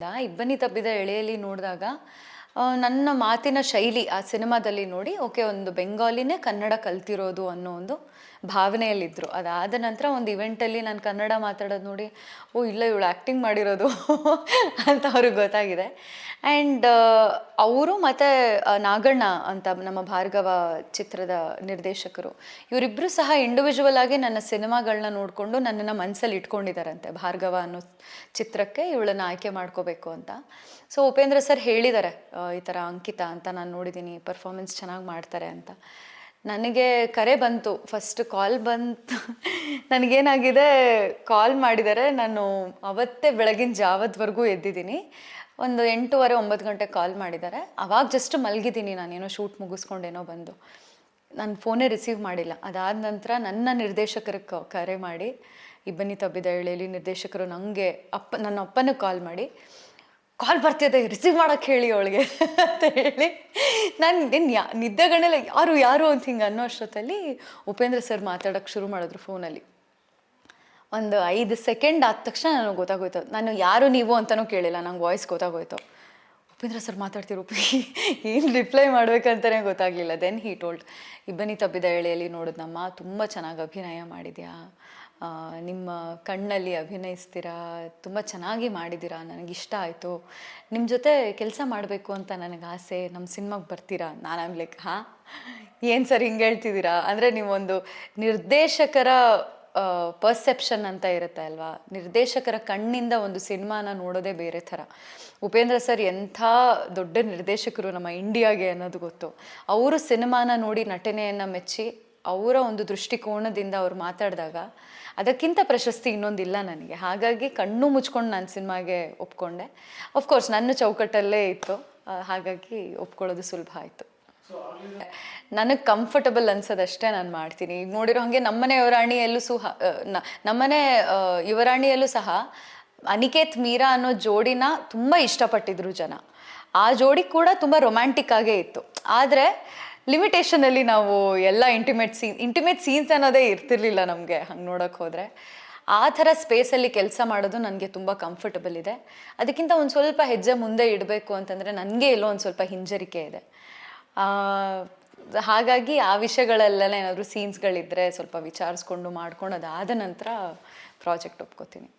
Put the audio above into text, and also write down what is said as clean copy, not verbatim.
ಇಬ್ಬನಿ ತಬ್ಬಿದ ಎಳೆಯಲ್ಲಿ ನೋಡಿದಾಗ ನನ್ನ ಮಾತಿನ ಶೈಲಿ ಆ ಸಿನಿಮಾದಲ್ಲಿ ನೋಡಿ ಓಕೆ ಒಂದು ಬೆಂಗಾಲಿನೇ ಕನ್ನಡ ಕಲ್ತಿರೋದು ಅನ್ನೋ ಒಂದು ಭಾವನೆಯಲ್ಲಿದ್ದರು. ಅದಾದ ನಂತರ ಒಂದು ಇವೆಂಟಲ್ಲಿ ನಾನು ಕನ್ನಡ ಮಾತಾಡೋದು ನೋಡಿ ಓ ಇಲ್ಲ ಇವಳು ಆ್ಯಕ್ಟಿಂಗ್ ಮಾಡಿರೋದು ಅಂತ ಅವ್ರಿಗೆ ಗೊತ್ತಾಗಿದೆ. ಆ್ಯಂಡ್ ಅವರು ಮತ್ತು ನಾಗಣ್ಣ ಅಂತ ನಮ್ಮ ಭಾರ್ಗವ ಚಿತ್ರದ ನಿರ್ದೇಶಕರು ಇವರಿಬ್ಬರು ಸಹ ಇಂಡಿವಿಜುವಲ್ ಆಗಿ ನನ್ನ ಸಿನಿಮಾಗಳನ್ನ ನೋಡಿಕೊಂಡು ನನ್ನನ್ನು ಮನಸ್ಸಲ್ಲಿ ಇಟ್ಕೊಂಡಿದ್ದಾರಂತೆ. ಭಾರ್ಗವ ಅನ್ನೋ ಚಿತ್ರಕ್ಕೆ ಇವಳನ್ನು ಆಯ್ಕೆ ಮಾಡ್ಕೋಬೇಕು ಅಂತ. ಸೊ ಉಪೇಂದ್ರ ಸರ್ ಹೇಳಿದ್ದಾರೆ ಈ ಥರ ಅಂಕಿತಾ ಅಂತ ನಾನು ನೋಡಿದ್ದೀನಿ, ಪರ್ಫಾರ್ಮೆನ್ಸ್ ಚೆನ್ನಾಗಿ ಮಾಡ್ತಾರೆ ಅಂತ. ನನಗೆ ಕರೆ ಬಂತು, ಫಸ್ಟ್ ಕಾಲ್ ಬಂತು. ನನಗೇನಾಗಿದೆ, ಕಾಲ್ ಮಾಡಿದ್ದಾರೆ, ನಾನು ಅವತ್ತೇ ಬೆಳಗಿನ ಜಾವದವರೆಗೂ ಎದ್ದಿದ್ದೀನಿ. ಒಂದು 8:30 9 ಗಂಟೆಗೆ ಕಾಲ್ ಮಾಡಿದ್ದಾರೆ. ಅವಾಗ ಜಸ್ಟ್ ಮಲಗಿದ್ದೀನಿ, ನಾನೇನೋ ಶೂಟ್ ಮುಗಿಸ್ಕೊಂಡೇನೋ ಬಂದು ನಾನು ಫೋನೇ ರಿಸೀವ್ ಮಾಡಿಲ್ಲ. ಅದಾದ ನಂತರ ನನ್ನ ನಿರ್ದೇಶಕರಿಗೆ ಕರೆ ಮಾಡಿ, ಇಬ್ಬನಿ ತಬ್ಬಿದ ಎಳೆಯಲ್ಲಿ ನಿರ್ದೇಶಕರು ನನಗೆ ನನ್ನ ಅಪ್ಪನಿಗೆ ಕಾಲ್ ಮಾಡಿ ಕಾಲ್ ಬರ್ತಿದೆ ರಿಸೀವ್ ಮಾಡೋಕ್ಕೆ ಹೇಳಿ ಅವಳಿಗೆ ಅಂತ ಹೇಳಿ, ನಾನು ನಿದ್ದೆಗಣ್ಣೆಲ್ಲ ಯಾರು ಅಂತ ಹಿಂಗೆ ಅನ್ನೋ ಅಷ್ಟೊತ್ತಲ್ಲಿ ಉಪೇಂದ್ರ ಸರ್ ಮಾತಾಡೋಕ್ಕೆ ಶುರು ಮಾಡಿದ್ರು ಫೋನಲ್ಲಿ. ಒಂದು 5 ಸೆಕೆಂಡ್ ಆದ ತಕ್ಷಣ ನನಗೆ ಗೊತ್ತಾಗೋಯ್ತು. ನಾನು ಯಾರು ನೀವು ಅಂತಲೂ ಕೇಳಿಲ್ಲ, ನಂಗೆ ವಾಯ್ಸ್ ಗೊತ್ತಾಗೋಯ್ತು. ಉಪೇಂದ್ರ ಸರ್ ಮಾತಾಡ್ತಿರು, ಏನು ರಿಪ್ಲೈ ಮಾಡ್ಬೇಕಂತಲೇ ಗೊತ್ತಾಗಲಿಲ್ಲ. ದೆನ್ ಹೀ ಟೋಲ್ಡ್, ಇಬ್ಬನಿ ತಬ್ಬಿದ ಎಳೆಯಲ್ಲಿ ನೋಡಿದ್ನಮ್ಮ, ತುಂಬ ಚೆನ್ನಾಗಿ ಅಭಿನಯ ಮಾಡಿದ್ಯಾ, ನಿಮ್ಮ ಕಣ್ಣಲ್ಲಿ ಅಭಿನಯಿಸ್ತೀರಾ, ತುಂಬ ಚೆನ್ನಾಗಿ ಮಾಡಿದ್ದೀರಾ, ನನಗಿಷ್ಟ ಆಯಿತು, ನಿಮ್ಮ ಜೊತೆ ಕೆಲಸ ಮಾಡಬೇಕು ಅಂತ ನನಗೆ ಆಸೆ, ನಮ್ಮ ಸಿನಿಮಾಗೆ ಬರ್ತೀರಾ? ನಾನು ಲೈಕ್ ಹಾಂ ಏನು ಸರ್ ಹಿಂಗೆ ಹೇಳ್ತಿದ್ದೀರಾ? ಅಂದರೆ ನೀವೊಂದು ನಿರ್ದೇಶಕರ ಪರ್ಸೆಪ್ಷನ್ ಅಂತ ಇರುತ್ತೆ ಅಲ್ವಾ, ನಿರ್ದೇಶಕರ ಕಣ್ಣಿಂದ ಒಂದು ಸಿನಿಮಾನ ನೋಡೋದೇ ಬೇರೆ ಥರ. ಉಪೇಂದ್ರ ಸರ್ ಎಂಥ ದೊಡ್ಡ ನಿರ್ದೇಶಕರು ನಮ್ಮ ಇಂಡಿಯಾಗೆ ಅನ್ನೋದು ಗೊತ್ತು. ಅವರು ಸಿನಿಮಾನ ನೋಡಿ ನಟನೆಯನ್ನು ಮೆಚ್ಚಿ ಅವರ ಒಂದು ದೃಷ್ಟಿಕೋನದಿಂದ ಅವ್ರು ಮಾತಾಡಿದಾಗ ಅದಕ್ಕಿಂತ ಪ್ರಶಸ್ತಿ ಇನ್ನೊಂದಿಲ್ಲ ನನಗೆ. ಹಾಗಾಗಿ ಕಣ್ಣು ಮುಚ್ಕೊಂಡು ನಾನು ಸಿನಿಮಾಗೆ ಒಪ್ಕೊಂಡೆ. ಅಫ್ಕೋರ್ಸ್ ನನ್ನ ಚೌಕಟ್ಟಲ್ಲೇ ಇತ್ತು, ಹಾಗಾಗಿ ಒಪ್ಕೊಳ್ಳೋದು ಸುಲಭ ಆಯಿತು. ನನಗೆ ಕಂಫರ್ಟಬಲ್ ಅನ್ಸೋದಷ್ಟೇ ನಾನು ಮಾಡ್ತೀನಿ. ಈಗ ನೋಡಿರೋ ಹಾಗೆ ನಮ್ಮನೆ ಯುವರಾಣಿಯಲ್ಲೂ ನಮ್ಮನೆ ಯುವರಾಣಿಯಲ್ಲೂ ಸಹ ಅನಿಕೇತ್ ಮೀರಾ ಅನ್ನೋ ಜೋಡಿನ ತುಂಬ ಇಷ್ಟಪಟ್ಟಿದ್ರು ಜನ. ಆ ಜೋಡಿ ಕೂಡ ತುಂಬ ರೊಮ್ಯಾಂಟಿಕ್ ಆಗೇ ಇತ್ತು. ಆದರೆ ಲಿಮಿಟೇಷನಲ್ಲಿ ನಾವು ಎಲ್ಲ ಇಂಟಿಮೇಟ್ ಸೀನ್ಸ್ ಅನ್ನೋದೇ ಇರ್ತಿರ್ಲಿಲ್ಲ ನಮಗೆ. ಹಂಗೆ ನೋಡೋಕ್ಕೆ ಹೋದರೆ ಆ ಥರ ಸ್ಪೇಸಲ್ಲಿ ಕೆಲಸ ಮಾಡೋದು ನನಗೆ ತುಂಬ ಕಂಫರ್ಟಬಲ್ ಇದೆ. ಅದಕ್ಕಿಂತ ಒಂದು ಸ್ವಲ್ಪ ಹೆಜ್ಜೆ ಮುಂದೆ ಇಡಬೇಕು ಅಂತಂದರೆ ನನಗೆ ಎಲ್ಲೋ ಒಂದು ಸ್ವಲ್ಪ ಹಿಂಜರಿಕೆ ಇದೆ. ಹಾಗಾಗಿ ಆ ವಿಷಯಗಳೆಲ್ಲ ಏನಾದರೂ ಸೀನ್ಸ್ಗಳಿದ್ದರೆ ಸ್ವಲ್ಪ ವಿಚಾರಿಸ್ಕೊಂಡು ಮಾಡ್ಕೊಂಡು ಅದಾದ ನಂತರ ಪ್ರಾಜೆಕ್ಟ್ ಒಪ್ಕೋತೀನಿ.